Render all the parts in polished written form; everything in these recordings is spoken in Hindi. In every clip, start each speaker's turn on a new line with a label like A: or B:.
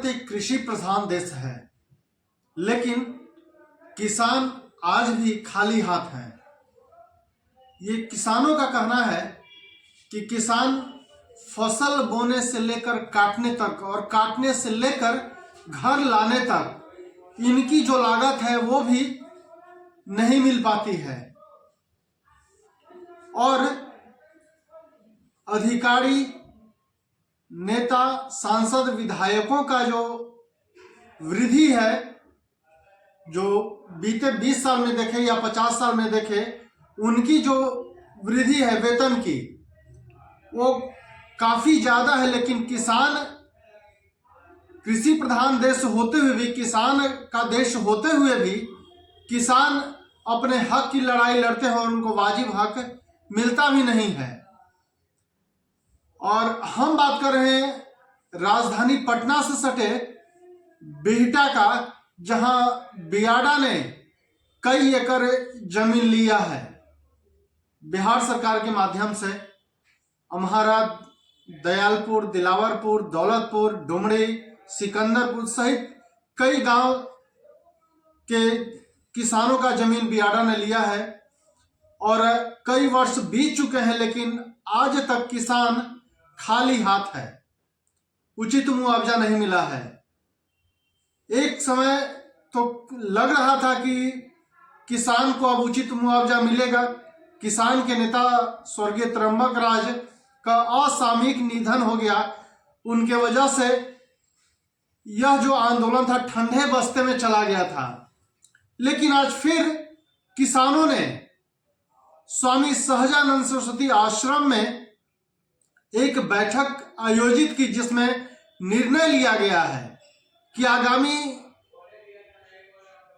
A: भारत एक कृषि प्रधान देश है, लेकिन किसान आज भी खाली हाथ हैं। ये किसानों का कहना है कि किसान फसल बोने से लेकर काटने तक और काटने से लेकर घर लाने तक इनकी जो लागत है वो भी नहीं मिल पाती है, और अधिकारी, नेता, सांसद, विधायकों का जो वृद्धि है, जो बीते 20 साल में देखे या 50 साल में देखे, उनकी जो वृद्धि है वेतन की, वो काफी ज्यादा है। लेकिन किसान कृषि प्रधान देश होते हुए भी, किसान का देश होते हुए भी, किसान अपने हक की लड़ाई लड़ते हैं और उनको वाजिब हक मिलता भी नहीं है। और हम बात कर रहे हैं राजधानी पटना से सटे बिहटा का, जहां बियाडा ने कई एकड़ जमीन लिया है बिहार सरकार के माध्यम से। अम्हारा, दयालपुर, दिलावरपुर, दौलतपुर, डुमरी, सिकंदरपुर सहित कई गांव के किसानों का जमीन बियाडा ने लिया है और कई वर्ष बीत चुके हैं, लेकिन आज तक किसान खाली हाथ है। उचित मुआवजा नहीं मिला है। एक समय तो लग रहा था कि किसान को अब उचित मुआवजा मिलेगा। किसान के नेता स्वर्गीय त्र्यंबक राज का असामयिक निधन हो गया। उनके वजह से यह जो आंदोलन था ठंडे बस्ते में चला गया था। लेकिन आज फिर किसानों ने स्वामी सहजानंद सरस्वती आश्रम में एक बैठक आयोजित की, जिसमें निर्णय लिया गया है कि आगामी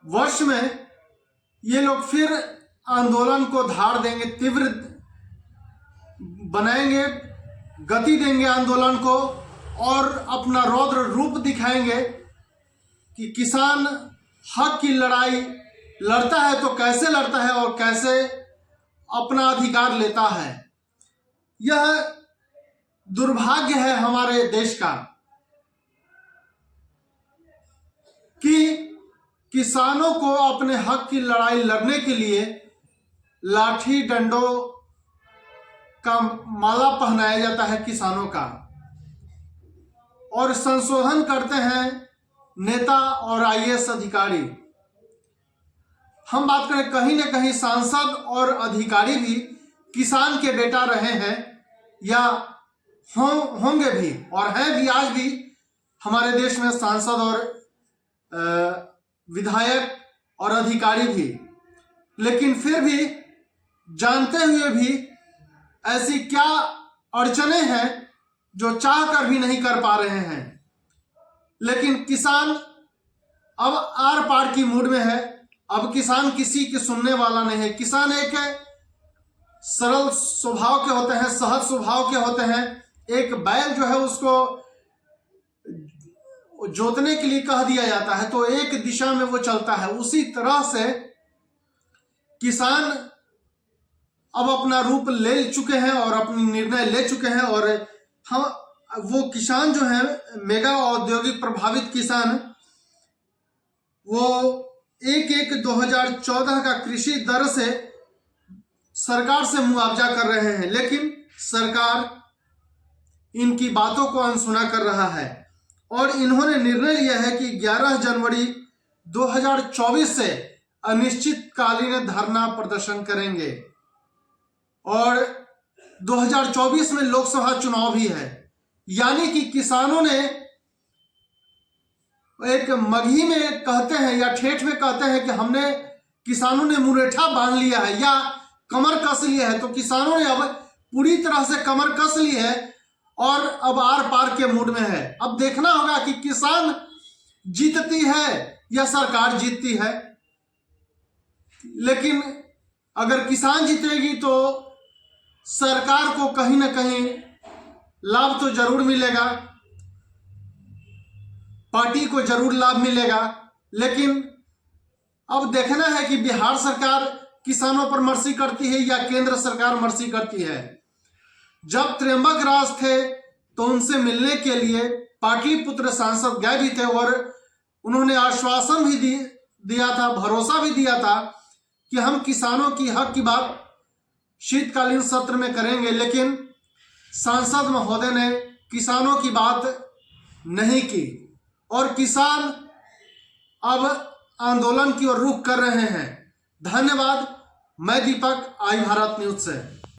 A: वर्ष में ये लोग फिर आंदोलन को धार देंगे, तीव्र बनाएंगे, गति देंगे आंदोलन को और अपना रौद्र रूप दिखाएंगे कि किसान हक की लड़ाई लड़ता है तो कैसे लड़ता है और कैसे अपना अधिकार लेता है। यह दुर्भाग्य है हमारे देश का कि किसानों को अपने हक की लड़ाई लड़ने के लिए लाठी डंडों का माला पहनाया जाता है किसानों का, और संशोधन करते हैं नेता और आईएएस अधिकारी। हम बात करें, कहीं न कहीं सांसद और अधिकारी भी किसान के बेटा रहे हैं या होंगे भी और हैं भी। आज भी हमारे देश में सांसद और विधायक और अधिकारी भी, लेकिन फिर भी जानते हुए भी ऐसी क्या अड़चने हैं जो चाह कर भी नहीं कर पा रहे हैं। लेकिन किसान अब आर पार की मूड में है। अब किसान किसी की सुनने वाला नहीं है। किसान एक सरल स्वभाव के होते हैं, सहज स्वभाव के होते हैं। एक बैल जो है उसको जोतने के लिए कह दिया जाता है तो एक दिशा में वो चलता है। उसी तरह से किसान अब अपना रूप ले चुके हैं और अपनी निर्णय ले चुके हैं। और हम वो किसान जो है, मेगा औद्योगिक प्रभावित किसान, वो 1/1/2014 का कृषि दर से सरकार से मुआवजा कर रहे हैं, लेकिन सरकार इनकी बातों को अनसुना कर रहा है। और इन्होंने निर्णय लिया है कि 11 जनवरी 2024 से अनिश्चितकालीन धरना प्रदर्शन करेंगे। और 2024 में लोकसभा चुनाव भी है, यानी कि किसानों ने एक मगही में कहते हैं या ठेठ में कहते हैं कि हमने, किसानों ने मुरेठा बांध लिया है या कमर कस लिया है। तो किसानों ने अब पूरी तरह से कमर कस ली है और अब आर पार के मूड में है। अब देखना होगा कि किसान जीतती है या सरकार जीतती है। लेकिन अगर किसान जीतेगी तो सरकार को कहीं ना कहीं लाभ तो जरूर मिलेगा, पार्टी को जरूर लाभ मिलेगा। लेकिन अब देखना है कि बिहार सरकार किसानों पर मर्सी करती है या केंद्र सरकार मर्सी करती है। जब त्र्यंबक राज थे तो उनसे मिलने के लिए पाटलिपुत्र सांसद गए भी थे और उन्होंने आश्वासन भी दिया था, भरोसा भी दिया था कि हम किसानों की हक की बात शीतकालीन सत्र में करेंगे, लेकिन सांसद महोदय ने किसानों की बात नहीं की और किसान अब आंदोलन की ओर रुख कर रहे हैं। धन्यवाद। मैं दीपक, आई भारत न्यूज से।